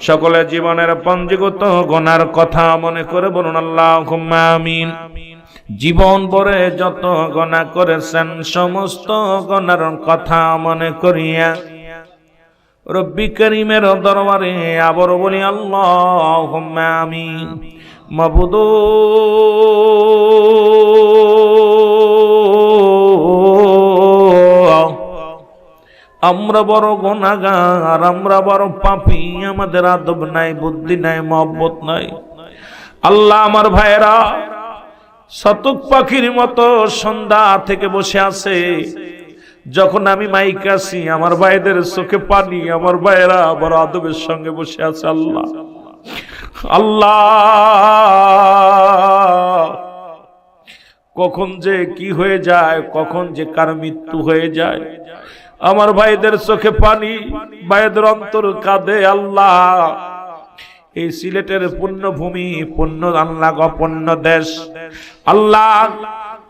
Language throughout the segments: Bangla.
সকলে জীবনের পঞ্জীগত গুনার কথা মনে করে বলুন আল্লাহুম্মা আমিন। জীবন ভরে যত গুনাহ করেছেন সমস্ত গুনার কথা মনে করিয়া রব্বি করিমের দরবারে আবার বলি আল্লাহুম্মা আমিন। মাবুদ আমরা বড় গুনাহগার, আমরা বড় পাপী, আমাদের আদব নাই, বুদ্ধি নাই, মহব্বত নাই। আল্লাহ আমার ভাইয়েরা শতক পাখির মতো সন্ধ্যা থেকে বসে আছে, যখন আমি মাইক আসি আমার ভাইদের চোখে পানি, আমার ভাইয়েরা বড় আদবের সঙ্গে বসে আছে। আল্লাহ আল্লাহ কখন যে কি হয়ে যায়, কখন যে কার মৃত্যু হয়ে যায়, আমার ভাইদের চোখে পানি, ভাইদের অন্তর কাঁদে। আল্লাহ এই সিলেটের পুণ্যভূমি, পুণ্য আল্লাহ পুণ্য দেশ, আল্লাহ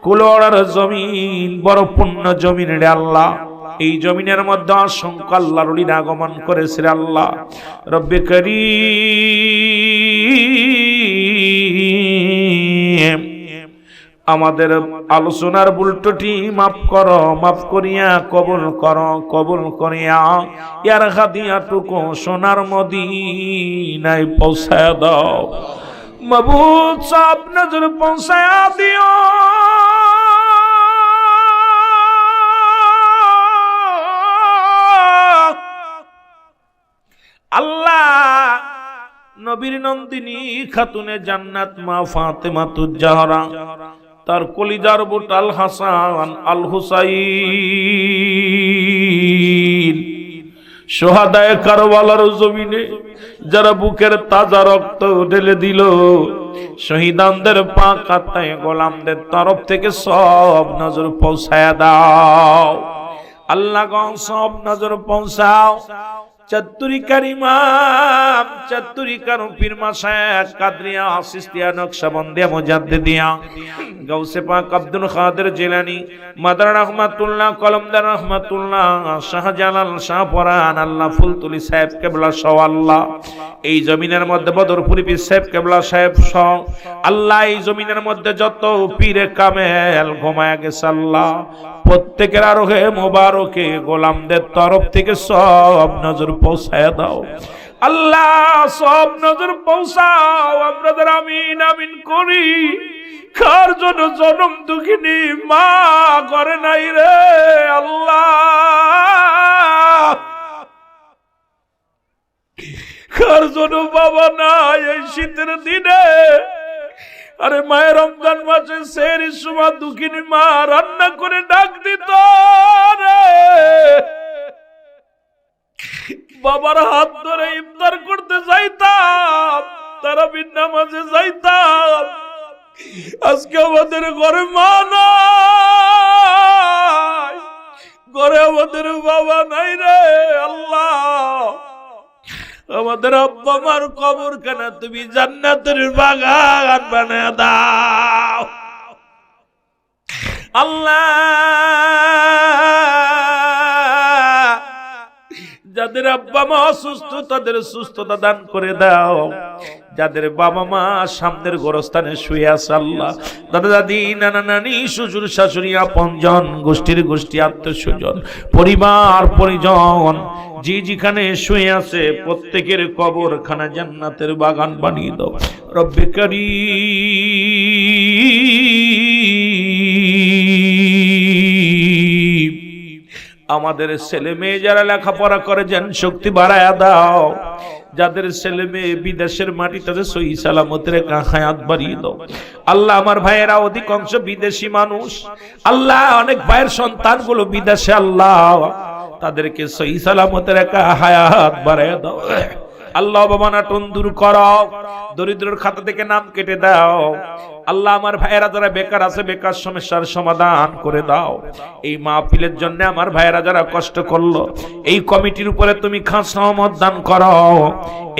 কুলোড়ার জমিন বড় পুণ্য জমিন রে আল্লাহ। এই জমিনের মধ্যে অসংখ্য আল্লাহর ওলিরা আগমন করেছে আল্লাহ। রব্বে করিম আমাদের আলোচনার বুলটটি মাফ করো, মাফ করিয়া কবুল করো, কবুল করিয়া ইয়ার হাদিয়াটুকু সোনার মদিনায় পৌঁছায় দাও। মাবুদ সাব নজর পৌঁছায়া দিও। আল্লাহ নবীর নন্দিনী খাতুনে জান্নাত মা ফাতেমাতুজ জাহরা, তার কলিজার বুট আল হাসান আল হুসাইন, শহাদায়ে কারবালার জমিনে যারা বুকের তাজা রক্ত ঢেলে দিল, শহীদানদের পাক আত্মায় গোলামদের তরফ থেকে সব নজর পৌঁছায়া দাও। আল্লাহ গো সব নজর পৌঁছাও। চতুরিকার ইমাম, চতুরিকার পীর মাশায়েখ কাদরিয়া, সিস্তিয়া, নকশবন্দিয়া, মুজাদ্দিদিয়া, গাউসে পাক আব্দুল কাদের জিলানী, মাদার রহমাতুল্লাহ, কলমদার রহমাতুল্লাহ, শাহজালাল, শাহপরান, আল্লাহ ফুলতুলি সাহেব কেবলা সহ আল্লাহ এই জমিনের মধ্যে বদরপুরি পীর সাহেব কেবলা সাহেব সহ আল্লাহ এই জমিনের মধ্যে যত পীরে কামেল ঘুমায়া গেছে আল্লাহ প্রত্যেকের আরোহে মোবারকে গোলামদের তরফ থেকে সব নজর পৌঁছায় দাও। আল্লাহ সব নজর পৌঁছাও। আপনাদের আমিন আমিন করি। কার জন্য জনম দুঃখিনী মা করে নাই রে আল্লাহ, কার জন্য বাবা নাই এই শীতের দিনে, আরে মায়ের রমজান মাসে সেহরির সময় দুঃখিনী মা রান্না করে ডাক দিত রে, বাবার হাত ধরে ইফতার করতে যাইতাম, তারাবির নামাজে যাইতাম। আজকে আমাদের ঘরে মা নাই, ঘরে আমাদের বাবা নাই রে আল্লাহ। আমাদের আব্বা মার কবর কেন তুমি জান্নাতের বাগান বানিয়ে দাও আল্লাহ। যাদের আব্বা মা অসুস্থ তাদের সুস্থতা দান করে দাও, যাদের বাবা মা সামনের গোরস্থানে শুয়ে আছে আল্লাহ, দাদা দাদি, নানা নানি, শ্বশুর শাশুড়ি, আপনজন, গোষ্ঠীর গোষ্ঠী, আত্মীয়স্বজন, পরিবার পরিজন যে যেখানে শুয়ে আছে প্রত্যেকের কবরখানা জান্নাতের বাগান বানিয়ে দাও রব্বে কারীম। আমাদের ছেলে মেয়ে যারা লেখাপড়া করে যেন শক্তি বাড়ায়া দাও, যাদের ছেলে মেয়ে বিদেশের মাটি তাদের সহি সালামতের হায়াত বাড়িয়ে দাও আল্লাহ। আমার ভাইয়েরা অধিকাংশ বিদেশি মানুষ আল্লাহ, অনেক ভাইয়ের সন্তানগুলো বিদেশে আল্লাহ, তাদেরকে সহি সালামতের হায়াত বাড়ায়া দাও আল্লাহ। অবমাননা দূর করো, দরিদ্রের খাতা থেকে নাম কেটে দাও আল্লাহ। আমার ভাইয়েরা যারা বেকার আছে বেকার সমস্যার সমাধান করে দাও। এই মাহফিলের জন্য আমার ভাইয়েরা যারা কষ্ট করলো, এই কমিটির উপরে তুমি খাস রহমত দান করো,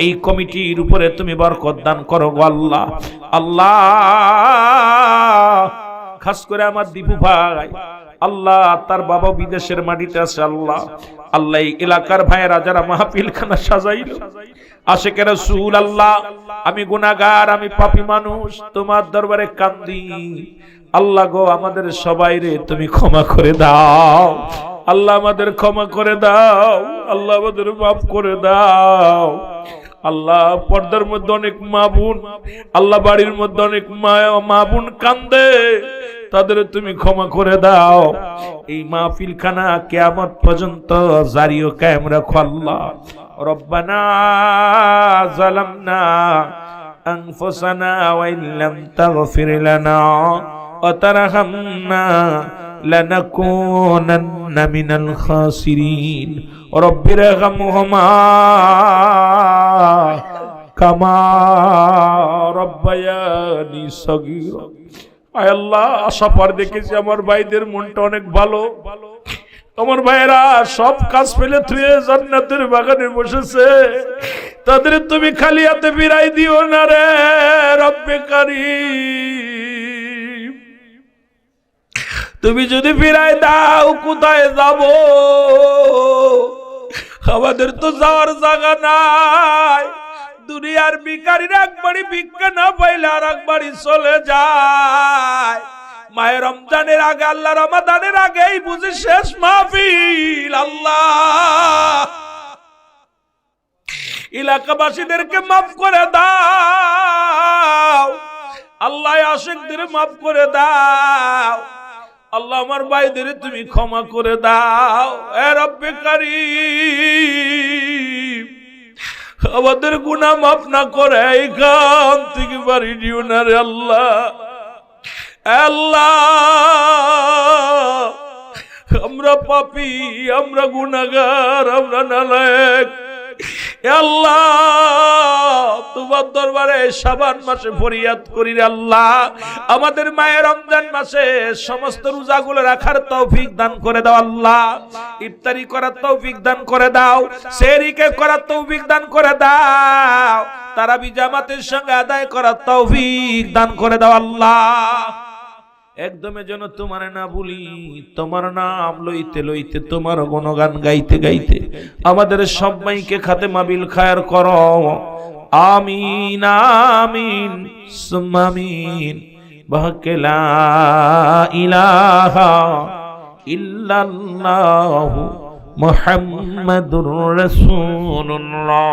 এই কমিটির উপরে তুমি বরকত দান করো গো আল্লাহ। আল্লাহ খাস করে আমার দীপু ভাই, আল্লাহ তার বাবা বিদেশের মাটিতে আছে আল্লাহ, আল্লাহ এই এলাকার ভাইয়েরা যারা মাহফিলখানা সাজাইল, আশিকে রাসূল আল্লাহ, আমি গুনাহগার, আমি পাপী মানুষ, তোমার দরবারে কান্দি। আল্লাহ গো, আমাদের সবাইরে তুমি ক্ষমা করে দাও আল্লাহ, আমাদের ক্ষমা করে দাও আল্লাহ, আমাদের মাফ করে দাও আল্লাহ। পর্দার মধ্যে অনেক মা বোন আল্লাহ, বাড়ির মধ্যে অনেক মা বোন কান্দে, তাদের তুমি ক্ষমা করে দাও। এই মাহফিলখানা কিয়ামত পর্যন্ত জারি ও কায়েম রাখো আল্লাহ। রব্বানা যালামনা আনফুসানা ওয়া ইল্লাম তাগফির লানা ওয়া তারহামনা লানাকুনান্না মিনাল খাসিরিন। রব্বিরহামহুমা কামা রব্বায়ানি সগীরা। আয় আল্লাহ, আশা পার দেখেছি আমার ভাইদের মনটা অনেক ভালো, আমার ভাইয়েরা সব কাজ ফেলে থুয়ে জান্নাতের বাগানে বসেছে, তাদের তুমি খালি হাতে বিরাই দিও না রে রব্বে কারীম। তুমি যদি বিরাই দাও কোথায় যাব? আমাদের তো যাওয়ার জায়গা নাই। দুনিয়ার ভিখারীরা একবারই ভিক্ষা না পাইলে আর একবারই চলে যায়। মায়ের রমজানের আগে, আল্লাহ রমাদানের আগেই বুঝি শেষ মাহফিল। আল্লাহ এলাকাবাসীদেরকে মাফ করে দাও আল্লাহ, আশিকদের মাফ করে দাও আল্লাহ, আমার ভাইদের তুমি ক্ষমা করে দাও এ রব্বে কারীম। আমাদের গুনাহ মাফ না করে এখান থেকে বাড়ি দিও না রে আল্লাহ। আল্লাহ আমরা পাপী, আমরা গুনাহগার, আমরা নালায়েক। আল্লাহ তোমার দরবারে শাবান মাসে ফরিয়াদ করি রে আল্লাহ, আমাদের মায়ের রমজান মাসে সমস্ত রোজাগুলো রাখার তৌফিক দান করে দাও আল্লাহ। ইফতারি করার তৌফিক দান করে দাও, সেহরিকে করার তৌফিক দান করে দাও, তারাবি জামাতের সঙ্গে আদায় করার তৌফিক দান করে দাও আল্লাহ। একদমে যেন তোমার না ভুলি, তোমার নাম লইতে লইতে, তোমার গুণগান গাইতে গাইতে আমাদের সবাইকে খাতেমা বিল খায়ের করো। আমিন আমিন সুম্মা আমিন। বাহকে লা ইলাহা ইল্লাল্লাহু মুহাম্মাদুর রাসূলুল্লাহ।